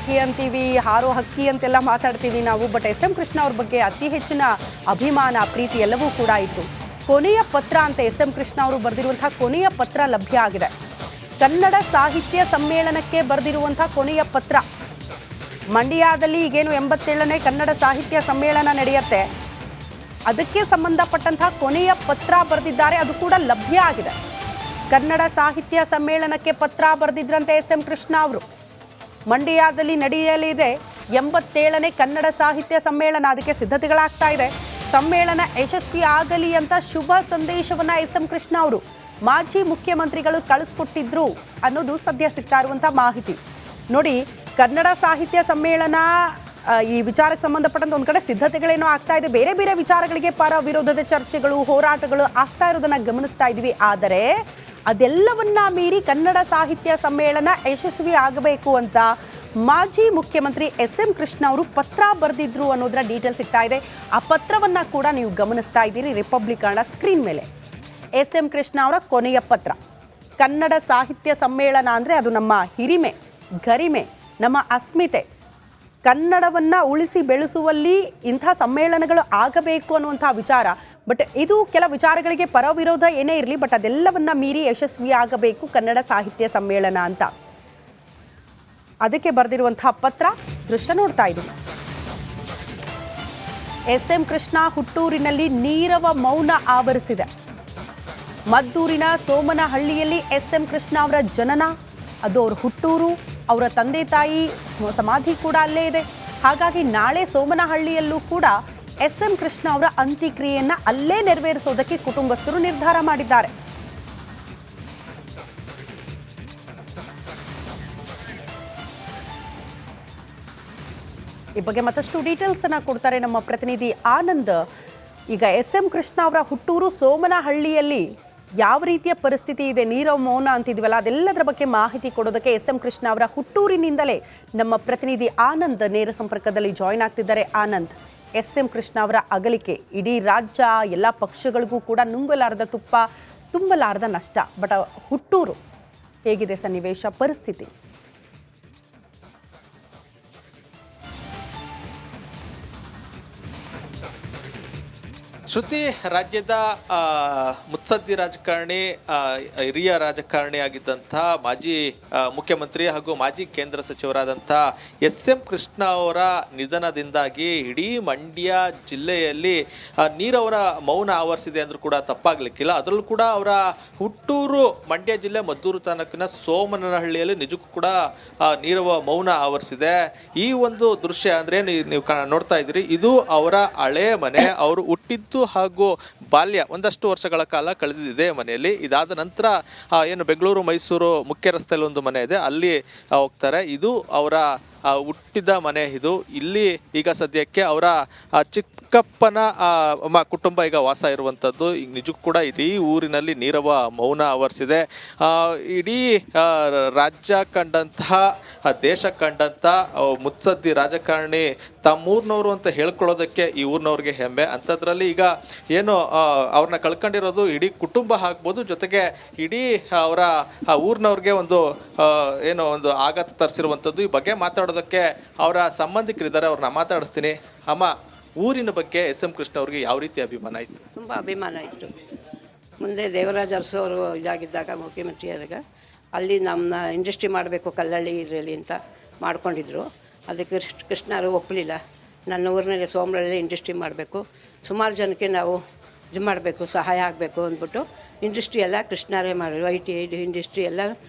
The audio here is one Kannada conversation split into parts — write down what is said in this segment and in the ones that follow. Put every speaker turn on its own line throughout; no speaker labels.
ಹಕ್ಕಿ ಅಂತೀವಿ, ಹಾರೋ ಹಕ್ಕಿ ಅಂತೆಲ್ಲ ಮಾತಾಡ್ತೀವಿ ನಾವು. ಬಟ್ SM ಕೃಷ್ಣ ಅವ್ರ ಬಗ್ಗೆ ಅತಿ ಹೆಚ್ಚಿನ ಅಭಿಮಾನ, ಪ್ರೀತಿ ಎಲ್ಲವೂ ಕೂಡ ಇತ್ತು. ಕೊನೆಯ ಪತ್ರ ಅಂತ SM ಕೃಷ್ಣ ಅವರು ಬರೆದಿರುವಂತಹ ಕೊನೆಯ ಪತ್ರ ಲಭ್ಯ ಆಗಿದೆ. ಕನ್ನಡ ಸಾಹಿತ್ಯ ಸಮ್ಮೇಳನಕ್ಕೆ ಬರೆದಿರುವಂತಹ ಕೊನೆಯ ಪತ್ರ. ಮಂಡ್ಯದಲ್ಲಿ ಈಗೇನು 87ನೇ ಕನ್ನಡ ಸಾಹಿತ್ಯ ಸಮ್ಮೇಳನ ನಡೆಯುತ್ತೆ, ಅದಕ್ಕೆ ಸಂಬಂಧಪಟ್ಟಂತಹ ಕೊನೆಯ ಪತ್ರ ಬರೆದಿದ್ದಾರೆ. ಅದು ಕೂಡ ಲಭ್ಯ ಆಗಿದೆ. ಕನ್ನಡ ಸಾಹಿತ್ಯ ಸಮ್ಮೇಳನಕ್ಕೆ ಪತ್ರ ಬರೆದಿದ್ರಂತೆ SM ಕೃಷ್ಣ ಅವರು. ಮಂಡ್ಯದಲ್ಲಿ ನಡೆಯಲಿದೆ 87ನೇ ಕನ್ನಡ ಸಾಹಿತ್ಯ ಸಮ್ಮೇಳನ, ಅದಕ್ಕೆ ಸಿದ್ಧತೆಗಳಾಗ್ತಾ ಇದೆ. ಸಮ್ಮೇಳನ ಯಶಸ್ವಿ ಆಗಲಿ ಅಂತ ಶುಭ ಸಂದೇಶವನ್ನ SM ಕೃಷ್ಣ ಅವರು ಮಾಜಿ ಮುಖ್ಯಮಂತ್ರಿಗಳು ಕಳಿಸ್ಕೊಟ್ಟಿದ್ರು ಅನ್ನೋದು ಸದ್ಯ ಸಿಗ್ತಾ ಇರುವಂತ ಮಾಹಿತಿ. ನೋಡಿ, ಕನ್ನಡ ಸಾಹಿತ್ಯ ಸಮ್ಮೇಳನ ಈ ವಿಚಾರಕ್ಕೆ ಸಂಬಂಧಪಟ್ಟಂತ ಒಂದ್ ಕಡೆ ಸಿದ್ಧತೆಗಳೇನೋ ಆಗ್ತಾ ಇದೆ. ಬೇರೆ ಬೇರೆ ವಿಚಾರಗಳಿಗೆ ಪರ ವಿರೋಧದ ಚರ್ಚೆಗಳು, ಹೋರಾಟಗಳು ಆಗ್ತಾ ಇರೋದನ್ನ ಗಮನಿಸ್ತಾ ಇದ್ವಿ. ಆದರೆ ಅದೆಲ್ಲವನ್ನ ಮೀರಿ ಕನ್ನಡ ಸಾಹಿತ್ಯ ಸಮ್ಮೇಳನ ಯಶಸ್ವಿ ಆಗಬೇಕು ಅಂತ ಮಾಜಿ ಮುಖ್ಯಮಂತ್ರಿ SM ಕೃಷ್ಣ ಅವರು ಪತ್ರ ಬರೆದಿದ್ರು ಅನ್ನೋದರ ಡೀಟೇಲ್ ಸಿಗ್ತಾ ಇದೆ. ಆ ಪತ್ರವನ್ನ ಕೂಡ ನೀವು ಗಮನಿಸ್ತಾ ಇದ್ದೀರಿ ರಿಪಬ್ಲಿಕ್ ಕನ್ನಡ ಸ್ಕ್ರೀನ್ ಮೇಲೆ. SM ಕೃಷ್ಣ ಅವರ ಕೊನೆಯ ಪತ್ರ. ಕನ್ನಡ ಸಾಹಿತ್ಯ ಸಮ್ಮೇಳನ ಅಂದರೆ ಅದು ನಮ್ಮ ಹಿರಿಮೆ, ಗರಿಮೆ, ನಮ್ಮ ಅಸ್ಮಿತೆ. ಕನ್ನಡವನ್ನ ಉಳಿಸಿ ಬೆಳೆಸುವಲ್ಲಿ ಇಂಥ ಸಮ್ಮೇಳನಗಳು ಆಗಬೇಕು ಅನ್ನುವಂಥ ವಿಚಾರ. ಬಟ್ ಇದು ಕೆಲ ವಿಚಾರಗಳಿಗೆ ಪರ ವಿರೋಧ ಏನೇ ಇರಲಿ, ಬಟ್ ಅದೆಲ್ಲವನ್ನ ಮೀರಿ ಯಶಸ್ವಿ ಆಗಬೇಕು ಕನ್ನಡ ಸಾಹಿತ್ಯ ಸಮ್ಮೇಳನ ಅಂತ ಅದಕ್ಕೆ ಬರೆದಿರುವಂತಹ ಪತ್ರ ದೃಶ್ಯ ನೋಡ್ತಾ ಇದ್ದೀವಿ. SM ಕೃಷ್ಣ ಹುಟ್ಟೂರಿನಲ್ಲಿ ನೀರವ ಮೌನ ಆವರಿಸಿದೆ. ಮದ್ದೂರಿನ ಸೋಮನಹಳ್ಳಿಯಲ್ಲಿ SM ಕೃಷ್ಣ ಅವರ ಜನನ, ಅದು ಅವ್ರ ಹುಟ್ಟೂರು. ಅವರ ತಂದೆ ತಾಯಿ ಸಮಾಧಿ ಕೂಡ ಅಲ್ಲೇ ಇದೆ. ಹಾಗಾಗಿ ನಾಳೆ ಸೋಮನಹಳ್ಳಿಯಲ್ಲೂ ಕೂಡ SM ಕೃಷ್ಣ ಅವರ ಅಂತ್ಯಕ್ರಿಯೆಯನ್ನ ಅಲ್ಲೇ ನೆರವೇರಿಸೋದಕ್ಕೆ ಕುಟುಂಬಸ್ಥರು ನಿರ್ಧಾರ ಮಾಡಿದ್ದಾರೆ. ಈ ಬಗ್ಗೆ ಮತ್ತಷ್ಟು ಡೀಟೇಲ್ಸ್ ಅನ್ನ ಕೊಡ್ತಾರೆ ನಮ್ಮ ಪ್ರತಿನಿಧಿ ಆನಂದ್. ಈಗ SM ಕೃಷ್ಣ ಅವರ ಹುಟ್ಟೂರು ಸೋಮನಹಳ್ಳಿಯಲ್ಲಿ ಯಾವ ರೀತಿಯ ಪರಿಸ್ಥಿತಿ ಇದೆ, ನೀರವ ಮೌನ ಅಂತಿದ್ವಲ್ಲ, ಅದೆಲ್ಲದರ ಬಗ್ಗೆ ಮಾಹಿತಿ ಕೊಡೋದಕ್ಕೆ SM ಕೃಷ್ಣ ಅವರ ಹುಟ್ಟೂರಿನಿಂದಲೇ ನಮ್ಮ ಪ್ರತಿನಿಧಿ ಆನಂದ್ ನೇರ ಸಂಪರ್ಕದಲ್ಲಿ ಜಾಯಿನ್ ಆಗ್ತಿದ್ದಾರೆ. ಆನಂದ್, SM ಕೃಷ್ಣ ಅವರ ಅಗಲಿಕೆ ಇಡೀ ರಾಜ್ಯ, ಎಲ್ಲ ಪಕ್ಷಗಳಿಗೂ ಕೂಡ ನುಂಗಲಾರದ ತುಪ್ಪ, ತುಂಬಲಾರದ ನಷ್ಟ. ಬಟ್ ಹುಟ್ಟೂರು ಹೇಗಿದೆ ಸನ್ನಿವೇಶ, ಪರಿಸ್ಥಿತಿ?
ಶ್ರುತಿ, ರಾಜ್ಯದ ಮುತ್ಸದ್ದಿ ರಾಜಕಾರಣಿ, ಹಿರಿಯ ರಾಜಕಾರಣಿ ಆಗಿದ್ದಂಥ ಮಾಜಿ ಮುಖ್ಯಮಂತ್ರಿ ಹಾಗೂ ಮಾಜಿ ಕೇಂದ್ರ ಸಚಿವರಾದಂಥ SM ಕೃಷ್ಣ ಅವರ ನಿಧನದಿಂದಾಗಿ ಇಡೀ ಮಂಡ್ಯ ಜಿಲ್ಲೆಯಲ್ಲಿ ನೀರವರ ಮೌನ ಆವರಿಸಿದೆ ಅಂದರೂ ಕೂಡ ತಪ್ಪಾಗಲಿಕ್ಕಿಲ್ಲ. ಅದರಲ್ಲೂ ಕೂಡ ಅವರ ಹುಟ್ಟೂರು ಮಂಡ್ಯ ಜಿಲ್ಲೆ ಮದ್ದೂರು ತಾಲೂಕಿನ ಸೋಮನಹಳ್ಳಿಯಲ್ಲಿ ನಿಜಕ್ಕೂ ಕೂಡ ನೀರವ ಮೌನ ಆವರಿಸಿದೆ. ಈ ಒಂದು ದೃಶ್ಯ ಅಂದರೆ ನೀವು ನೋಡ್ತಾ ಇದ್ದೀರಿ, ಇದು ಅವರ ಹಳೆ ಮನೆ. ಅವರು ಹುಟ್ಟಿದ್ದು ಹಾಗೂ ಬಾಲ್ಯ ಒಂದಷ್ಟು ವರ್ಷಗಳ ಕಾಲ ಕಳೆದಿದೆ ಮನೆಯಲ್ಲಿ. ಇದಾದ ನಂತರ ಏನು ಬೆಂಗಳೂರು ಮೈಸೂರು ಮುಖ್ಯ ರಸ್ತೆಯಲ್ಲಿ ಒಂದು ಮನೆ ಇದೆ, ಅಲ್ಲಿ ಹೋಗ್ತಾರೆ. ಇದು ಅವರ ಹುಟ್ಟಿದ ಮನೆ. ಇದು ಇಲ್ಲಿ ಈಗ ಸದ್ಯಕ್ಕೆ ಅವರ ಚಿಕ್ಕಪ್ಪನ ಕುಟುಂಬ ಈಗ ವಾಸ ಇರುವಂಥದ್ದು. ಈಗ ನಿಜಕ್ಕೂ ಕೂಡ ಇಡೀ ಊರಿನಲ್ಲಿ ನೀರವ ಮೌನ ಆವರಿಸಿದೆ. ಇಡೀ ರಾಜ್ಯ ಕಂಡಂತಹ, ದೇಶ ಕಂಡಂಥ ಮುತ್ಸದ್ದಿ ರಾಜಕಾರಣಿ ತಮ್ಮೂರಿನವರು ಅಂತ ಹೇಳ್ಕೊಳ್ಳೋದಕ್ಕೆ ಈ ಊರಿನವ್ರಿಗೆ ಹೆಮ್ಮೆ. ಅಂಥದ್ರಲ್ಲಿ ಈಗ ಏನು ಅವ್ರನ್ನ ಕಳ್ಕೊಂಡಿರೋದು ಇಡೀ ಕುಟುಂಬ ಆಗ್ಬೋದು, ಜೊತೆಗೆ ಇಡೀ ಅವರ ಊರಿನವ್ರಿಗೆ ಒಂದು ಏನೋ ಒಂದು ಆಘಾತ ತರಿಸಿರುವಂಥದ್ದು. ಈ ಬಗ್ಗೆ ಮಾತಾಡೋದಕ್ಕೆ ಅವರ ಸಂಬಂಧಿಕರಿದ್ದಾರೆ, ಅವ್ರನ್ನ ಮಾತಾಡಿಸ್ತೀನಿ. ಅಮ್ಮ, ಊರಿನ ಬಗ್ಗೆ SM ಕೃಷ್ಣ ಅವ್ರಿಗೆ ಯಾವ ರೀತಿ ಅಭಿಮಾನ ಇತ್ತು?
ತುಂಬ ಅಭಿಮಾನ ಇತ್ತು. ಮುಂದೆ ದೇವರಾಜ ಅರಸು ಅವರು ಇದಾಗಿದ್ದಾಗ ಮುಖ್ಯಮಂತ್ರಿಯಾದಾಗ ಅಲ್ಲಿ ನಮ್ಮನ್ನ ಇಂಡಸ್ಟ್ರಿ ಮಾಡಬೇಕು ಕಲ್ಲಳ್ಳಿ ಇದರಲ್ಲಿ ಅಂತ ಮಾಡ್ಕೊಂಡಿದ್ರು. ಅದಕ್ಕೆ ಕೃಷ್ಣರು ಒಪ್ಪಲಿಲ್ಲ. ನನ್ನ ಊರಿನಲ್ಲಿ ಸೋಮನಹಳ್ಳಿ ಇಂಡಸ್ಟ್ರಿ ಮಾಡಬೇಕು, ಸುಮಾರು ಜನಕ್ಕೆ ನಾವು ಇದು ಮಾಡಬೇಕು, ಸಹಾಯ ಆಗಬೇಕು ಅಂದ್ಬಿಟ್ಟು ಇಂಡಸ್ಟ್ರಿ ಎಲ್ಲ ಕೃಷ್ಣರೇ ಮಾಡಿದ್ರು. IT ಇಂಡಸ್ಟ್ರಿ ಎಲ್ಲ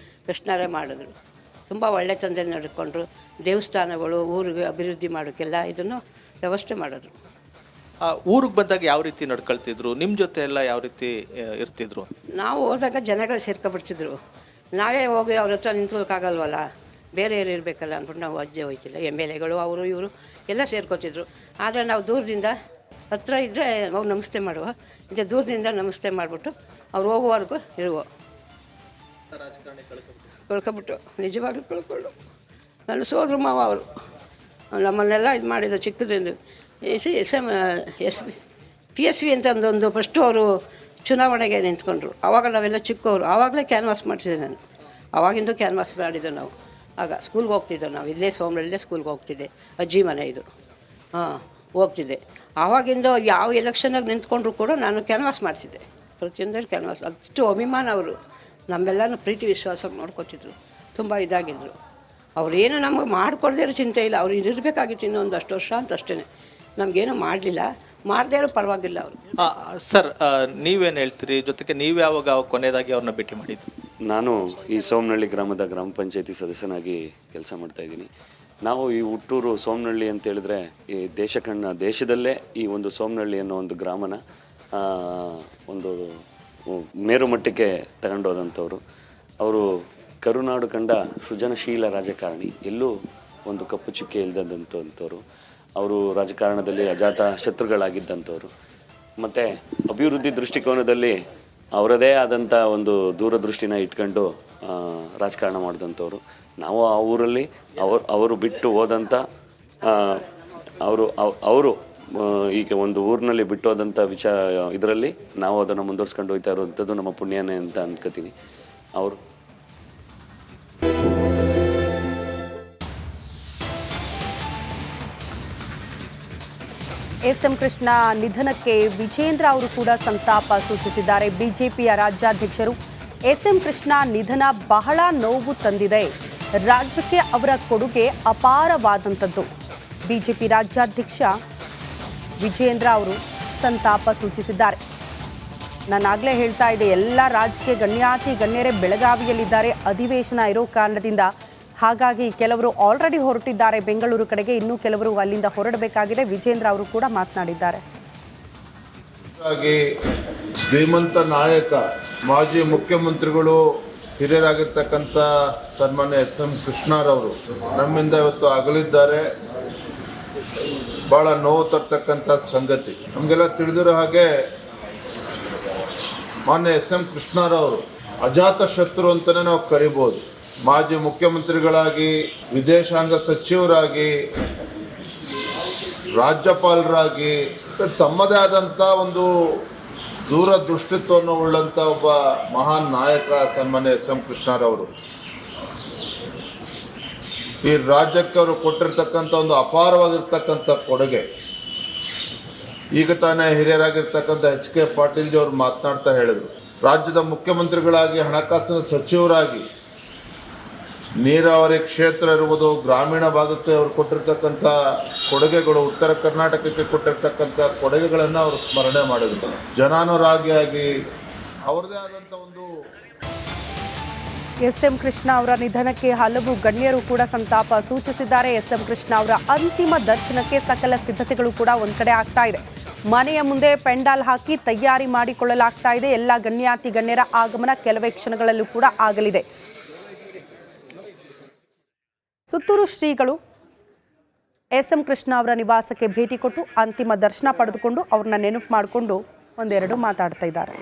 ಕೃಷ್ಣರೇ ಮಾಡಿದ್ರು. ತುಂಬ ಒಳ್ಳೆ ತಂದೆ ನಡ್ಕೊಂಡ್ರು. ದೇವಸ್ಥಾನಗಳು ಊರಿಗೆ ಅಭಿವೃದ್ಧಿ ಮಾಡೋಕ್ಕೆಲ್ಲ ಇದನ್ನು ವ್ಯವಸ್ಥೆ ಮಾಡಿದ್ರು.
ಊರಿಗೆ ಬಂದಾಗ ಯಾವ ರೀತಿ ನಡ್ಕೊಳ್ತಿದ್ರು? ನಿಮ್ಮ ಜೊತೆ ಎಲ್ಲ ಯಾವ ರೀತಿ ಇರ್ತಿದ್ರು?
ನಾವು ಹೋದಾಗ ಜನಗಳು ಸೇರ್ಕೊಬಿಡ್ತಿದ್ರು. ನಾವೇ ಹೋಗಿ ಅವ್ರ ಹತ್ರ ನಿಂತ್ಕೋಕ್ಕಾಗಲ್ವಲ್ಲ, ಬೇರೆ ಯಾರು ಇರಬೇಕಲ್ಲ ಅಂದ್ಬಿಟ್ಟು ನಾವು ಅಜ್ಜೆ ಹೋಯ್ತಿಲ್ಲ. MLAಗಳು ಅವರು ಇವರು ಎಲ್ಲ ಸೇರ್ಕೋತಿದ್ರು. ಆದರೆ ನಾವು ದೂರದಿಂದ, ಹತ್ರ ಇದ್ದರೆ ಅವ್ರು ನಮಸ್ತೆ ಮಾಡುವ, ಇದೆ ದೂರದಿಂದ ನಮಸ್ತೆ ಮಾಡಿಬಿಟ್ಟು ಅವ್ರು ಹೋಗುವವರೆಗೂ ಇರುವ. ಕಳ್ಕೊಬಿಟ್ಟು ನಿಜವಾಗ್ಲೂ ಕಳ್ಕೊಂಡು ನನ್ನ ಸೋದರ ಮಾವ ಅವರು ನಮ್ಮನ್ನೆಲ್ಲ ಇದು ಮಾಡಿದ್ರು ಚಿಕ್ಕದಿಂದ. PSV ಅಂತ ಒಂದು ಫಸ್ಟು ಅವರು ಚುನಾವಣೆಗೆ ನಿಂತ್ಕೊಂಡ್ರು. ಆವಾಗ ನಾವೆಲ್ಲ ಚಿಕ್ಕವರು, ಆವಾಗಲೇ ಕ್ಯಾನ್ವಾಸ್ ಮಾಡ್ತಿದ್ದೆ ನಾನು. ಆವಾಗಿಂದು ಕ್ಯಾನ್ವಾಸ್ ಮಾಡಿದ್ದು ನಾವು. ಆಗ ಸ್ಕೂಲ್ಗೆ ಹೋಗ್ತಿದ್ದೆವು ನಾವು, ಇಲ್ಲೇ ಸೋಮನಹಳ್ಳಿಲೇ ಸ್ಕೂಲ್ಗೆ ಹೋಗ್ತಿದ್ದೆ, ಅಜ್ಜಿ ಮನೆ ಇದು. ಹೋಗ್ತಿದ್ದೆ. ಆವಾಗಿಂದ ಯಾವ ಎಲೆಕ್ಷನಾಗ ನಿಂತ್ಕೊಂಡ್ರು ಕೂಡ ನಾನು ಕ್ಯಾನ್ವಾಸ್ ಮಾಡ್ತಿದ್ದೆ, ಪ್ರತಿಯೊಂದರಲ್ಲಿ ಕ್ಯಾನ್ವಾಸ್. ಅಷ್ಟು ಅಭಿಮಾನ ಅವರು, ನಮ್ಮೆಲ್ಲನೂ ಪ್ರೀತಿ ವಿಶ್ವಾಸ ನೋಡ್ಕೊತಿದ್ರು, ತುಂಬ ಇದಾಗಿದ್ದರು. ಅವ್ರೇನು ನಮಗೆ ಮಾಡಿಕೊಡ್ದೇ ಇರೋ ಚಿಂತೆ ಇಲ್ಲ, ಅವ್ರು ಇರಬೇಕಾಗಿತ್ತು ಇನ್ನೊಂದಷ್ಟು ವರ್ಷ ಅಂತ ಅಷ್ಟೇ. ನಮಗೇನು ಮಾಡಲಿಲ್ಲ, ಮಾಡದೇ ಇರೋ ಪರವಾಗಿಲ್ಲ ಅವರು.
ಸರ್, ನೀವೇನು ಹೇಳ್ತೀರಿ? ಜೊತೆಗೆ ನೀವು ಯಾವಾಗ ಕೊನೆಯದಾಗಿ ಅವ್ರನ್ನ ಭೇಟಿ ಮಾಡಿದ್ದು?
ನಾನು ಈ ಸೋಮನಹಳ್ಳಿ ಗ್ರಾಮದ ಗ್ರಾಮ ಪಂಚಾಯತಿ ಸದಸ್ಯನಾಗಿ ಕೆಲಸ ಮಾಡ್ತಾಯಿದ್ದೀನಿ. ನಾವು ಈ ಹುಟ್ಟೂರು ಸೋಮನಹಳ್ಳಿ ಅಂತ ಹೇಳಿದ್ರೆ ಈ ದೇಶದಲ್ಲೇ ಈ ಒಂದು ಸೋಮನಹಳ್ಳಿ ಅನ್ನೋ ಒಂದು ಗ್ರಾಮನ ಒಂದು ಮೇರು ಮಟ್ಟಕ್ಕೆ ತಗೊಂಡೋದಂಥವ್ರು. ಅವರು ಕರುನಾಡು ಕಂಡ ಸೃಜನಶೀಲ ರಾಜಕಾರಣಿ, ಎಲ್ಲೂ ಒಂದು ಕಪ್ಪು ಚುಕ್ಕೆ ಇಲ್ಲದಂಥವ್ರು. ಅವರು ರಾಜಕಾರಣದಲ್ಲಿ ಅಜಾತ ಶತ್ರುಗಳಾಗಿದ್ದಂಥವ್ರು. ಮತ್ತು ಅಭಿವೃದ್ಧಿ ದೃಷ್ಟಿಕೋನದಲ್ಲಿ ಅವರದೇ ಆದಂಥ ಒಂದು ದೂರದೃಷ್ಟಿನ ಇಟ್ಕೊಂಡು ರಾಜಕಾರಣ ಮಾಡಿದಂಥವ್ರು. ನಾವು ಆ ಊರಲ್ಲಿ ಅವರು ಬಿಟ್ಟು ಹೋದಂಥ ಅವರು ಈಗ ಒಂದು ಊರಿನಲ್ಲಿ ಬಿಟ್ಟು ಹೋದಂಥ ಇದರಲ್ಲಿ ನಾವು ಅದನ್ನು ಮುಂದುವರ್ಸ್ಕೊಂಡು ಹೋಗ್ತಾ ಇರೋವಂಥದ್ದು ನಮ್ಮ ಪುಣ್ಯನೇ ಅಂತ ಅನ್ಕೋತೀನಿ. ಅವರು
ಎಸ್.ಎಂ. ಕೃಷ್ಣ ನಿಧನಕ್ಕೆ ವಿಜೇಂದ್ರ ಅವರು ಕೂಡ ಸಂತಾಪ ಸೂಚಿಸಿದ್ದಾರೆ. ಬಿಜೆಪಿಯ ರಾಜ್ಯಾಧ್ಯಕ್ಷರು ಎಸ್.ಎಂ. ಕೃಷ್ಣ ನಿಧನ ಬಹಳ ನೋವು ತಂದಿದೆ, ರಾಜ್ಯಕ್ಕೆ ಅವರ ಕೊಡುಗೆ ಅಪಾರವಾದಂಥದ್ದು. ಬಿಜೆಪಿ ರಾಜ್ಯಾಧ್ಯಕ್ಷ ವಿಜೇಂದ್ರ ಅವರು ಸಂತಾಪ ಸೂಚಿಸಿದ್ದಾರೆ. ನಾನಾಗಲೇ ಹೇಳ್ತಾ ಇದ್ದೆ, ಎಲ್ಲ ರಾಜಕೀಯ ಗಣ್ಯರೇ ಬೆಳಗಾವಿಯಲ್ಲಿದ್ದಾರೆ ಅಧಿವೇಶನ ಇರೋ ಕಾರಣದಿಂದ. ಹಾಗಾಗಿ ಕೆಲವರು ಆಲ್ರೆಡಿ ಹೊರಟಿದ್ದಾರೆ ಬೆಂಗಳೂರು ಕಡೆಗೆ, ಇನ್ನೂ ಕೆಲವರು ಅಲ್ಲಿಂದ ಹೊರಡಬೇಕಾಗಿದೆ. ವಿಜೇಂದ್ರ ಅವರು ಕೂಡ ಮಾತನಾಡಿದ್ದಾರೆ.
ಧೀಮಂತ ನಾಯಕ, ಮಾಜಿ ಮುಖ್ಯಮಂತ್ರಿಗಳು, ಹಿರಿಯರಾಗಿರ್ತಕ್ಕಂಥ ಸನ್ಮಾನ್ಯ ಎಸ್.ಎಂ. ಕೃಷ್ಣರವರು ನಮ್ಮಿಂದ ಇವತ್ತು ಅಗಲಿದ್ದಾರೆ. ಭಾಳ ನೋವು ತರ್ತಕ್ಕಂಥ ಸಂಗತಿ. ನಮಗೆಲ್ಲ ತಿಳಿದಿರೋ ಹಾಗೆ ಮಾನ್ಯ ಎಸ್.ಎಂ. ಕೃಷ್ಣರವರು ಅಜಾತ ಶತ್ರು ಅಂತಲೇ ನಾವು ಕರಿಬೋದು. ಮಾಜಿ ಮುಖ್ಯಮಂತ್ರಿಗಳಾಗಿ, ವಿದೇಶಾಂಗ ಸಚಿವರಾಗಿ, ರಾಜ್ಯಪಾಲರಾಗಿ ತಮ್ಮದೇ ಆದಂಥ ಒಂದು ದೂರದೃಷ್ಟಿತ್ವವನ್ನು ಉಳ್ಳಂಥ ಒಬ್ಬ ಮಹಾನ್ ನಾಯಕ ಸನ್ಮಾನ್ಯ ಎಸ್.ಎಂ. ಕೃಷ್ಣರವರು. ಈ ರಾಜ್ಯಕ್ಕೆ ಅವರು ಕೊಟ್ಟಿರ್ತಕ್ಕಂಥ ಒಂದು ಅಪಾರವಾಗಿರ್ತಕ್ಕಂಥ ಕೊಡುಗೆ. ಈಗ ತಾನೇ ಹಿರಿಯರಾಗಿರ್ತಕ್ಕಂಥ H.K. ಪಾಟೀಲ್ ಅವರು ಮಾತನಾಡ್ತಾ ಹೇಳಿದರು, ರಾಜ್ಯದ ಮುಖ್ಯಮಂತ್ರಿಗಳಾಗಿ, ಹಣಕಾಸಿನ ಸಚಿವರಾಗಿ, ನೀರಾವರಿ ಕ್ಷೇತ್ರ ಇರುವುದು, ಗ್ರಾಮೀಣ ಭಾಗಕ್ಕೆ ಅವರು ಕೊಟ್ಟಿರ್ತಕ್ಕಂಥ ಕೊಡುಗೆಗಳು, ಉತ್ತರ ಕರ್ನಾಟಕಕ್ಕೆ ಕೊಟ್ಟಿರ್ತಕ್ಕಂಥ ಕೊಡುಗೆಗಳನ್ನು ಅವರು ಸ್ಮರಣೆ ಮಾಡಿದರು. ಜನಾನುರಾಗಿಯಾಗಿ ಅವರದೇ ಆದಂಥ ಒಂದು
ಎಸ್.ಎಂ. ಕೃಷ್ಣ ಅವರ ನಿಧನಕ್ಕೆ ಹಲವು ಗಣ್ಯರು ಕೂಡ ಸಂತಾಪ ಸೂಚಿಸಿದ್ದಾರೆ. ಎಸ್.ಎಂ. ಕೃಷ್ಣ ಅವರ ಅಂತಿಮ ದರ್ಶನಕ್ಕೆ ಸಕಲ ಸಿದ್ಧತೆಗಳು ಕೂಡ ಒಂದ್ ಕಡೆ ಆಗ್ತಾ ಇದೆ. ಮನೆಯ ಮುಂದೆ ಪೆಂಡಾಲ್ ಹಾಕಿ ತಯಾರಿ ಮಾಡಿಕೊಳ್ಳಲಾಗ್ತಾ ಇದೆ. ಎಲ್ಲ ಗಣ್ಯರ ಆಗಮನ ಕೆಲವೇ ಕ್ಷಣಗಳಲ್ಲೂ ಕೂಡ ಆಗಲಿದೆ. ಸುತ್ತೂರು ಶ್ರೀಗಳು ಎಸ್.ಎಂ. ಕೃಷ್ಣ ಅವರ ನಿವಾಸಕ್ಕೆ ಭೇಟಿ ಕೊಟ್ಟು ಅಂತಿಮ ದರ್ಶನ ಪಡೆದುಕೊಂಡು ಅವ್ರನ್ನ ನೆನಪು ಮಾಡಿಕೊಂಡು ಒಂದೆರಡು ಮಾತಾಡ್ತಾ ಇದ್ದಾರೆ.